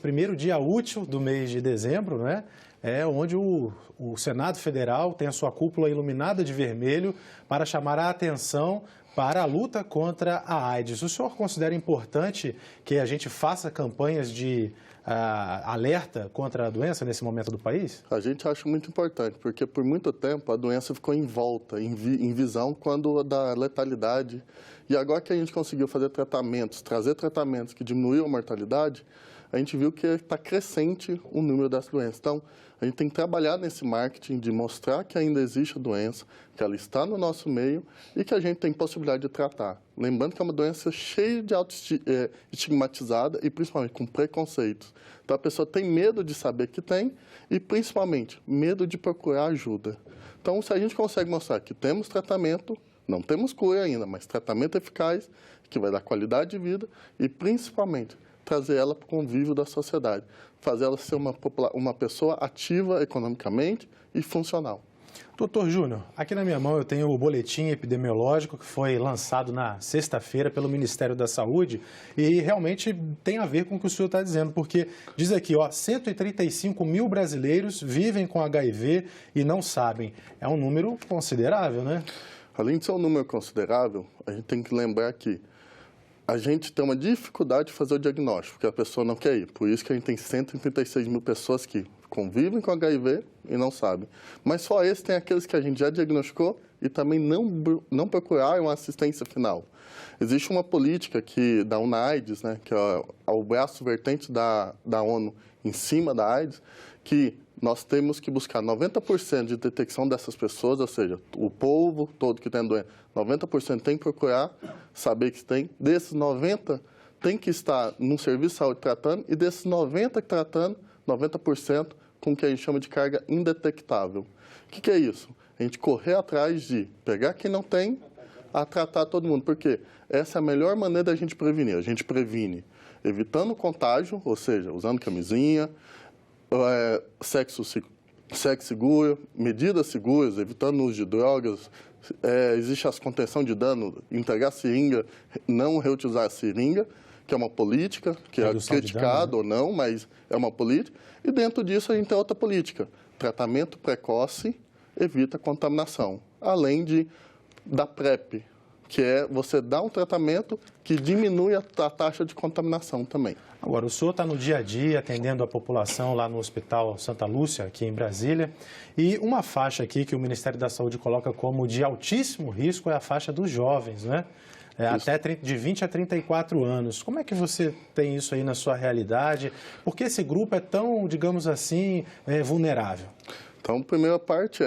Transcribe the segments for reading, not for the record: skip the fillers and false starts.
Primeiro dia útil do mês de dezembro, né? É onde o Senado Federal tem a sua cúpula iluminada de vermelho para chamar a atenção para a luta contra a AIDS. O senhor considera importante que a gente faça campanhas de alerta contra a doença nesse momento do país? A gente acha muito importante, porque por muito tempo a doença ficou em volta, em visão, quando da letalidade. E agora que a gente conseguiu fazer tratamentos, trazer tratamentos que diminuíram a mortalidade, a gente viu que está crescente o número dessa doença. Então, a gente tem que trabalhar nesse marketing de mostrar que ainda existe a doença, que ela está no nosso meio e que a gente tem possibilidade de tratar. Lembrando que é uma doença cheia de estigmatizada e principalmente com preconceitos. Então, a pessoa tem medo de saber que tem e principalmente medo de procurar ajuda. Então, se a gente consegue mostrar que temos tratamento, não temos cura ainda, mas tratamento eficaz, que vai dar qualidade de vida e principalmente trazer ela para o convívio da sociedade, fazer ela ser uma pessoa ativa economicamente e funcional. Doutor Júnior, aqui na minha mão eu tenho o boletim epidemiológico que foi lançado na sexta-feira pelo Ministério da Saúde e realmente tem a ver com o que o senhor está dizendo, porque diz aqui, 135 mil brasileiros vivem com HIV e não sabem. É um número considerável, né? Além de ser um número considerável, a gente tem que lembrar que a gente tem uma dificuldade de fazer o diagnóstico, porque a pessoa não quer ir. Por isso que a gente tem 136 mil pessoas que convivem com HIV e não sabem. Mas só esses tem aqueles que a gente já diagnosticou e também não procuraram uma assistência final. Existe uma política da UNAIDS, né, que é o braço vertente da ONU em cima da AIDS, que nós temos que buscar 90% de detecção dessas pessoas, ou seja, o povo todo que tem a doença, 90% tem que procurar saber que tem. Desses 90% tem que estar num serviço de saúde tratando e desses 90% tratando, 90% com o que a gente chama de carga indetectável. O que é isso? A gente correr atrás de pegar quem não tem a tratar todo mundo, porque essa é a melhor maneira da gente prevenir. A gente previne evitando o contágio, ou seja, usando camisinha, sexo seguro, medidas seguras, evitando o uso de drogas, existe a contenção de dano, entregar seringa, não reutilizar a seringa, que é uma política, que é criticada ou não, mas é uma política. E dentro disso a gente tem outra política, tratamento precoce evita contaminação, além da PrEP, que é você dar um tratamento que diminui a taxa de contaminação também. Agora, o senhor está no dia a dia atendendo a população lá no Hospital Santa Lúcia, aqui em Brasília, e uma faixa aqui que o Ministério da Saúde coloca como de altíssimo risco é a faixa dos jovens, né? Até de 20 a 34 anos. Como é que você tem isso aí na sua realidade? Por que esse grupo é tão, digamos assim, vulnerável? Então, a primeira parte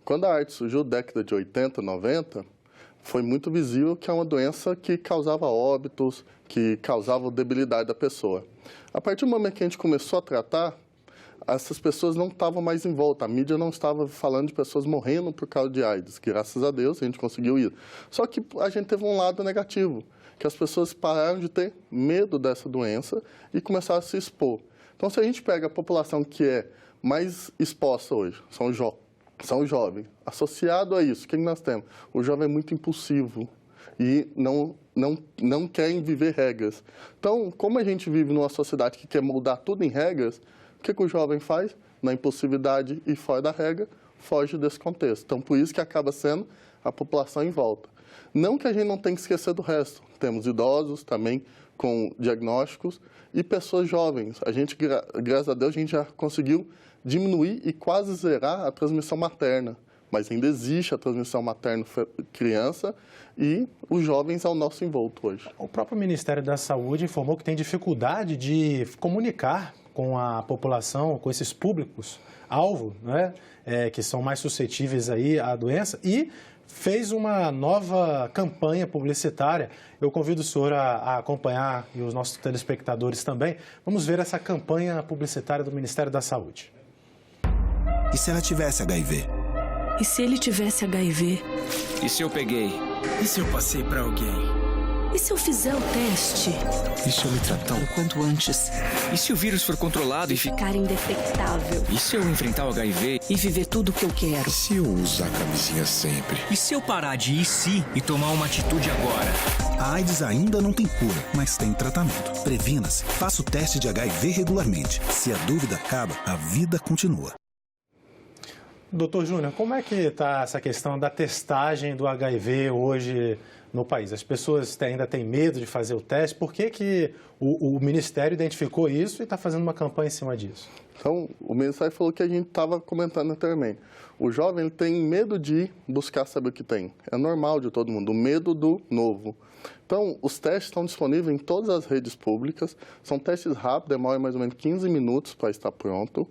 quando a AIDS surgiu, década de 80, 90, foi muito visível que é uma doença que causava óbitos, que causava debilidade da pessoa. A partir do momento que a gente começou a tratar, essas pessoas não estavam mais em volta. A mídia não estava falando de pessoas morrendo por causa de AIDS. Graças a Deus, a gente conseguiu ir. Só que a gente teve um lado negativo, que as pessoas pararam de ter medo dessa doença e começaram a se expor. Então, se a gente pega a população que é mais exposta hoje, são os jovens. Associado a isso, o que nós temos? O jovem é muito impulsivo e não querem viver regras. Então, como a gente vive numa sociedade que quer mudar tudo em regras, o que o jovem faz? Na impulsividade e fora da regra, foge desse contexto. Então, por isso que acaba sendo a população em volta. Não que a gente não tenha que esquecer do resto. Temos idosos também com diagnósticos e pessoas jovens. A gente, graças a Deus, a gente já conseguiu diminuir e quase zerar a transmissão materna. Mas ainda existe a transmissão materno-criança e os jovens ao nosso envolto hoje. O próprio Ministério da Saúde informou que tem dificuldade de comunicar com a população, com esses públicos-alvo, né, que são mais suscetíveis aí à doença e fez uma nova campanha publicitária. Eu convido o senhor a acompanhar e os nossos telespectadores também. Vamos ver essa campanha publicitária do Ministério da Saúde. E se ela tivesse HIV? E se ele tivesse HIV? E se eu peguei? E se eu passei para alguém? E se eu fizer o teste? E se eu me tratar o quanto antes? E se o vírus for controlado e ficar indetectável? E se eu enfrentar o HIV e viver tudo o que eu quero? E se eu usar a camisinha sempre? E se eu parar de ir e tomar uma atitude agora? A AIDS ainda não tem cura, mas tem tratamento. Previna-se. Faça o teste de HIV regularmente. Se a dúvida acaba, a vida continua. Doutor Júnior, como é que está essa questão da testagem do HIV hoje no país? As pessoas ainda têm medo de fazer o teste. Por que o Ministério identificou isso e está fazendo uma campanha em cima disso? Então, o Ministério falou que a gente estava comentando anteriormente. O jovem ele tem medo de buscar saber o que tem. É normal de todo mundo, o medo do novo. Então, os testes estão disponíveis em todas as redes públicas. São testes rápidos, demoram mais ou menos 15 minutos para estar pronto.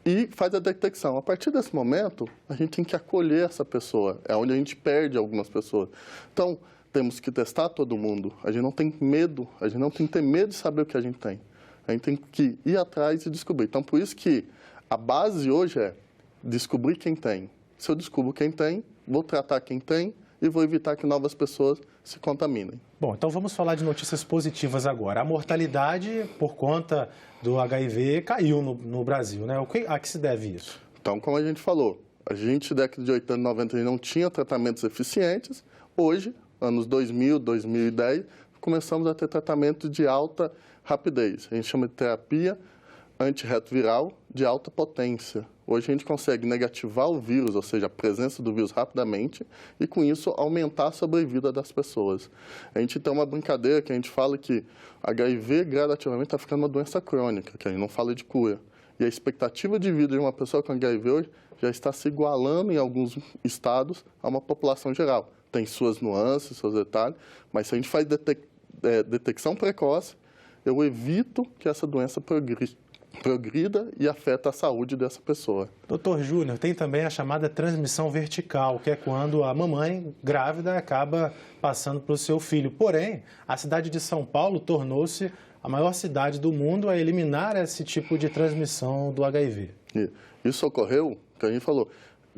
E faz a detecção. A partir desse momento, a gente tem que acolher essa pessoa. É onde a gente perde algumas pessoas. Então, temos que testar todo mundo. A gente não tem medo, a gente não tem que ter medo de saber o que a gente tem. A gente tem que ir atrás e descobrir. Então, por isso que a base hoje é descobrir quem tem. Se eu descubro quem tem, vou tratar quem tem e vou evitar que novas pessoas se contaminem. Bom, então vamos falar de notícias positivas agora. A mortalidade por conta do HIV caiu no Brasil, né? A que se deve isso? Então, como a gente falou, a gente, década de 80 e 90, não tinha tratamentos eficientes. Hoje, anos 2000, 2010, começamos a ter tratamento de alta rapidez. A gente chama de terapia antirretroviral de alta potência. Hoje a gente consegue negativar o vírus, ou seja, a presença do vírus rapidamente, e com isso aumentar a sobrevida das pessoas. A gente tem uma brincadeira que a gente fala que HIV gradativamente está ficando uma doença crônica, que a gente não fala de cura. E a expectativa de vida de uma pessoa com HIV hoje já está se igualando em alguns estados a uma população geral. Tem suas nuances, seus detalhes, mas se a gente faz detecção precoce, eu evito que essa doença progrida e afeta a saúde dessa pessoa. Doutor Júnior, tem também a chamada transmissão vertical, que é quando a mamãe grávida acaba passando para o seu filho. Porém, a cidade de São Paulo tornou-se a maior cidade do mundo a eliminar esse tipo de transmissão do HIV. Isso ocorreu, que a gente falou,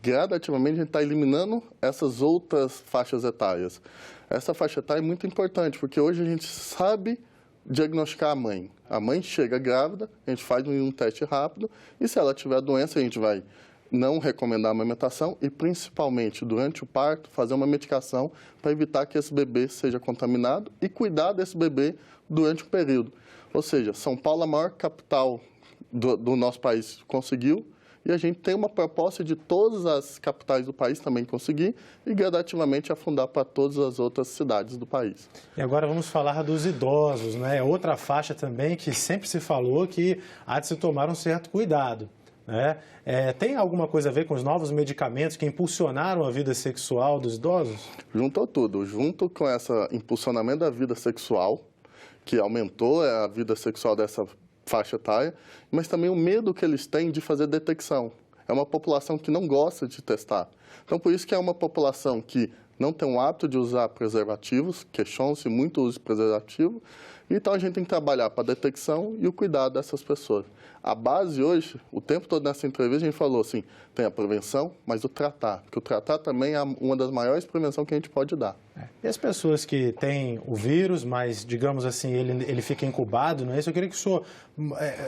gradativamente a gente está eliminando essas outras faixas etárias. Essa faixa etária é muito importante, porque hoje a gente sabe diagnosticar a mãe. A mãe chega grávida, a gente faz um teste rápido e se ela tiver doença, a gente vai não recomendar a amamentação e, principalmente, durante o parto, fazer uma medicação para evitar que esse bebê seja contaminado e cuidar desse bebê durante o período. Ou seja, São Paulo, a maior capital do nosso país, conseguiu. E a gente tem uma proposta de todas as capitais do país também conseguir e gradativamente afundar para todas as outras cidades do país. E agora vamos falar dos idosos, né? Outra faixa também que sempre se falou que há de se tomar um certo cuidado, né? Tem alguma coisa a ver com os novos medicamentos que impulsionaram a vida sexual dos idosos? Juntou tudo. Junto com esse impulsionamento da vida sexual, que aumentou a vida sexual dessa faixa etária, mas também o medo que eles têm de fazer detecção. É uma população que não gosta de testar. Então, por isso que é uma população que não tem o hábito de usar preservativos, questiona-se muito o uso de preservativo, então a gente tem que trabalhar para a detecção e o cuidado dessas pessoas. A base hoje, o tempo todo nessa entrevista, a gente falou assim, tem a prevenção, mas o tratar, porque o tratar também é uma das maiores prevenções que a gente pode dar. E as pessoas que têm o vírus, mas, digamos assim, ele fica incubado, não é isso? Eu queria que o senhor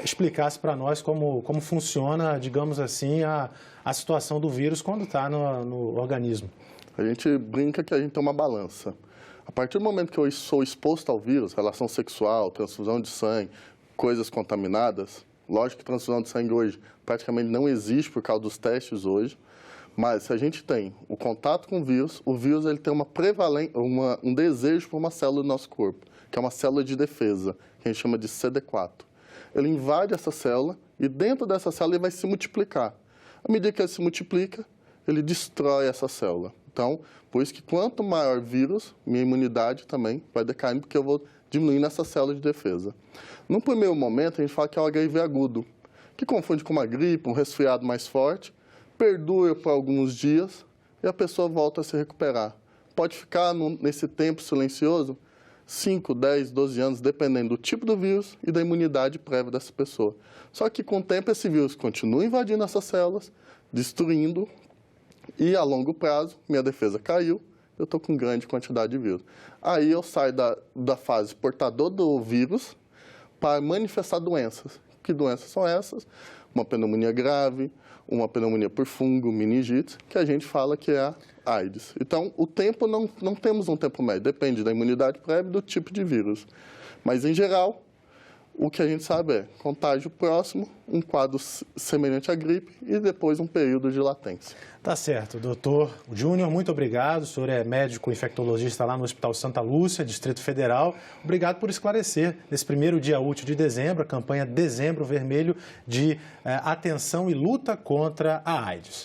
explicasse para nós como funciona, digamos assim, a situação do vírus quando está no organismo. A gente brinca que a gente tem uma balança. A partir do momento que eu sou exposto ao vírus, relação sexual, transfusão de sangue, coisas contaminadas, lógico que transfusão de sangue hoje praticamente não existe por causa dos testes hoje, mas se a gente tem o contato com o vírus ele tem um desejo por uma célula do nosso corpo, que é uma célula de defesa, que a gente chama de CD4. Ele invade essa célula e dentro dessa célula ele vai se multiplicar. À medida que ele se multiplica, ele destrói essa célula. Então, por isso que quanto maior vírus, minha imunidade também vai decaindo, porque eu vou diminuindo essa célula de defesa. No primeiro momento, a gente fala que é o HIV agudo, que confunde com uma gripe, um resfriado mais forte, perdura por alguns dias e a pessoa volta a se recuperar. Pode ficar nesse tempo silencioso 5, 10, 12 anos, dependendo do tipo do vírus e da imunidade prévia dessa pessoa. Só que com o tempo esse vírus continua invadindo essas células, destruindo, e a longo prazo minha defesa caiu eu estou com grande quantidade de vírus. Aí eu saio da fase portador do vírus para manifestar doenças. Que doenças são essas? Uma pneumonia grave, uma pneumonia por fungo, meningite, que a gente fala que é a AIDS. Então, o tempo, não temos um tempo médio, depende da imunidade prévia e do tipo de vírus. Mas, em geral, o que a gente sabe é contágio próximo, um quadro semelhante à gripe e depois um período de latência. Tá certo. Doutor Júnior, muito obrigado. O senhor é médico infectologista lá no Hospital Santa Lúcia, Distrito Federal. Obrigado por esclarecer, nesse primeiro dia útil de dezembro, a campanha Dezembro Vermelho de atenção e luta contra a AIDS.